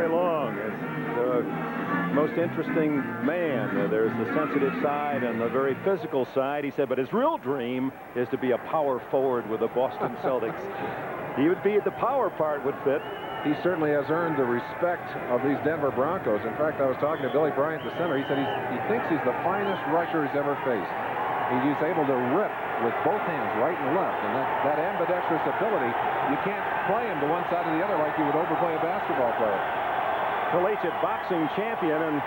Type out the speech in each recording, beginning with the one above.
Howie Long is the most interesting man. There's the sensitive side and the very physical side. He said, but his real dream is to be a power forward with the Boston Celtics. He would be the power part would fit. He certainly has earned the respect of these Denver Broncos. In fact, I was talking to Billy Bryant, the center. He said he thinks he's the finest rusher he's ever faced. He's able to rip with both hands, right and left, and that ambidextrous ability, you can't play him to one side or the other like you would overplay a basketball player. Collegiate boxing champion, and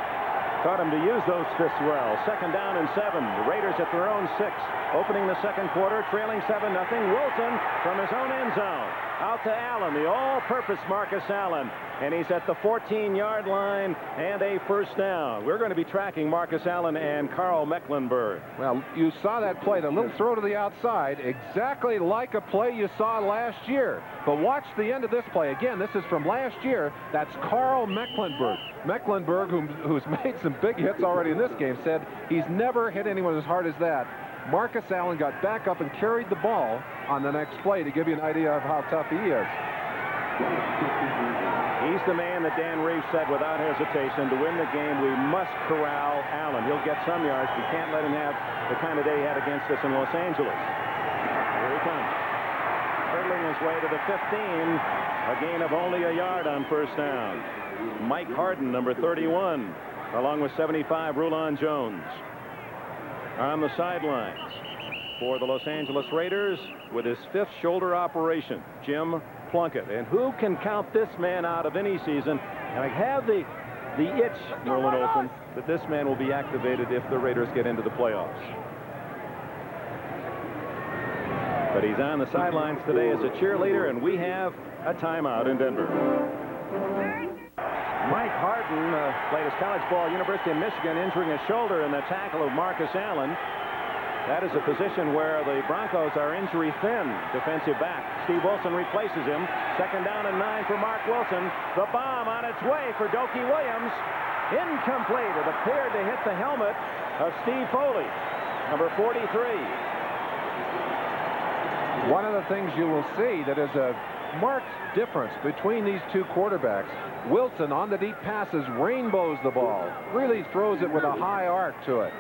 taught him to use those fists well. 2nd down and 7. The Raiders at their own 6. Opening the second quarter, trailing 7-0. Wilson from his own end zone. Out to Allen, the all-purpose Marcus Allen. And he's at the 14-yard line and a first down. We're going to be tracking Marcus Allen and Karl Mecklenburg. Well, you saw that play, the little throw to the outside, exactly like a play you saw last year. But watch the end of this play. Again, this is from last year. That's Karl Mecklenburg. Mecklenburg, who's made some big hits already in this game, said he's never hit anyone as hard as that. Marcus Allen got back up and carried the ball on the next play to give you an idea of how tough he is. He's the man that Dan Reeves said without hesitation, to win the game, we must corral Allen. He'll get some yards. We can't let him have the kind of day he had against us in Los Angeles. Here he comes. Hurdling his way to the 15. A gain of only a yard on first down. Mike Harden, number 31, along with 75, Rulon Jones. On the sidelines for the Los Angeles Raiders with his 5th shoulder operation, Jim Plunkett. And who can count this man out of any season? And I have the itch, Merlin Olsen, that this man will be activated if the Raiders get into the playoffs. But he's on the sidelines today as a cheerleader, and we have a timeout in Denver. Mike Harden played his college ball at University of Michigan, injuring his shoulder in the tackle of Marcus Allen. That is a position where the Broncos are injury thin. Defensive back Steve Wilson replaces him. 2nd down and 9 for Marc Wilson. The bomb on its way for Dokie Williams. Incomplete. It appeared to hit the helmet of Steve Foley, number 43. One of the things you will see that is a marked difference between these two quarterbacks. Wilson on the deep passes rainbows the ball, really throws it with a high arc to it.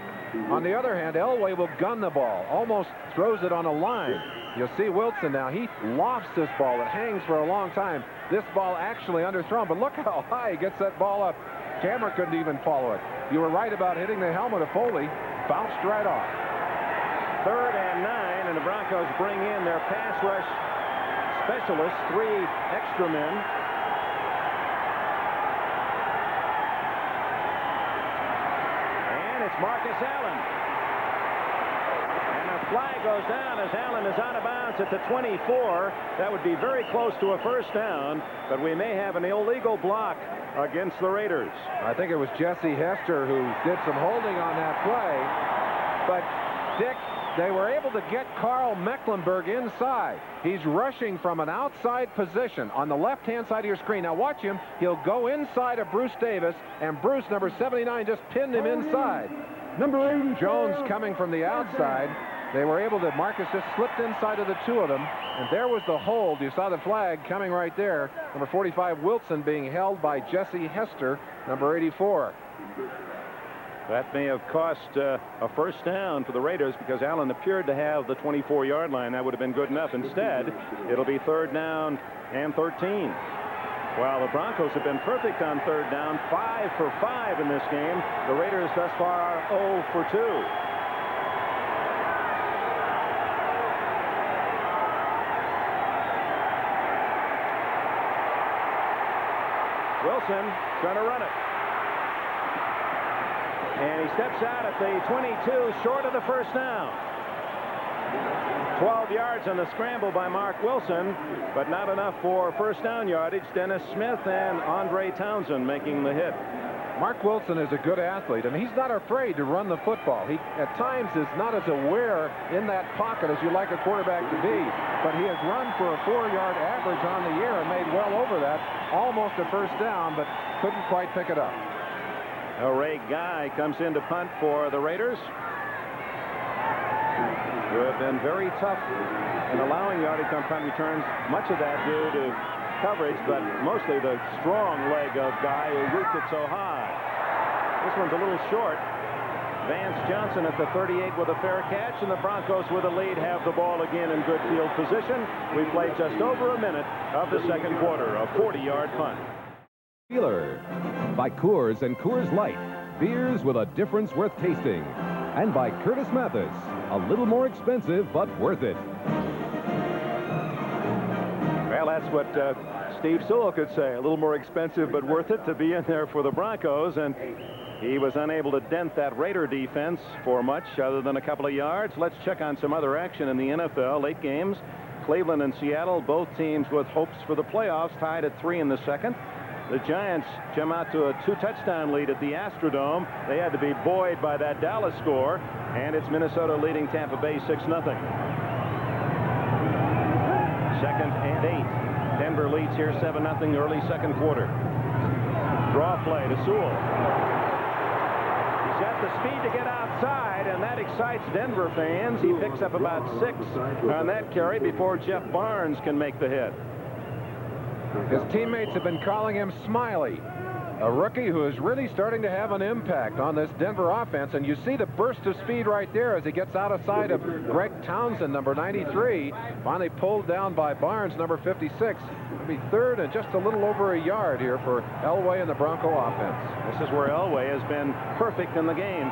On the other hand, Elway will gun the ball, almost throws it on a line. You'll see Wilson now, he lofts this ball. It hangs for a long time. This ball actually underthrown, but look how high he gets that ball up. Camera couldn't even follow it. You were right about hitting the helmet of Foley. Bounced right off. 3rd and 9, and the Broncos bring in their pass rush specialists, 3 extra men. And it's Marcus Allen. And a flag goes down as Allen is out of bounds at the 24. That would be very close to a first down, but we may have an illegal block against the Raiders. I think it was Jesse Hester who did some holding on that play. But, Dick, they were able to get Karl Mecklenburg inside. He's rushing from an outside position on the left-hand side of your screen. Now watch him. He'll go inside of Bruce Davis, and Bruce, number 79, just pinned him inside. Number 8, Jones coming from the outside. They were able to, Marcus just slipped inside of the 2 of them, and there was the hold. You saw the flag coming right there. Number 45, Wilson, being held by Jesse Hester, number 84. That may have cost a first down for the Raiders because Allen appeared to have the 24-yard line. That would have been good enough. Instead, it'll be 3rd down and 13. While the Broncos have been perfect on 3rd down, 5 for 5 in this game. The Raiders thus far are 0 for 2. Wilson trying to run it. And he steps out at the 22, short of the first down. 12 yards on the scramble by Marc Wilson, but not enough for first down yardage. Dennis Smith and Andre Townsend making the hit. Marc Wilson is a good athlete, and he's not afraid to run the football. He, at times, is not as aware in that pocket as you like a quarterback to be, but he has run for a 4-yard average on the year and made well over that. Almost a first down, but couldn't quite pick it up. Ray Guy comes in to punt for the Raiders, who have been very tough in allowing yardage on punt returns. Much of that due to coverage, but mostly the strong leg of guy who roots it so high. This one's a little short. Vance Johnson at the 38 with a fair catch, and the Broncos with a lead have the ball again in good field position. We played just over a minute of the second quarter, a 40-yard punt. Wheeler by Coors and Coors Light, beers with a difference worth tasting. And by Curtis Mathis, a little more expensive but worth it. Well, that's what Steve Sewell could say. A little more expensive but worth it to be in there for the Broncos, and he was unable to dent that Raider defense for much other than a couple of yards. Let's check on some other action in the NFL. Late games, Cleveland and Seattle, both teams with hopes for the playoffs, tied at 3 in the second. The Giants jump out to a 2-touchdown lead at the Astrodome. They had to be buoyed by that Dallas score, and it's Minnesota leading Tampa Bay 6-0. Second and 8. Denver leads here 7-0 early second quarter. Draw play to Sewell. He's got the speed to get outside, and that excites Denver fans. He picks up about 6 on that carry before Jeff Barnes can make the hit. His teammates have been calling him Smiley, a rookie who is really starting to have an impact on this Denver offense. And you see the burst of speed right there as he gets out of sight of Greg Townsend, number 93. Finally pulled down by Barnes, number 56. It'll be third and just a little over a yard here for Elway and the Bronco offense. This is where Elway has been perfect in the game.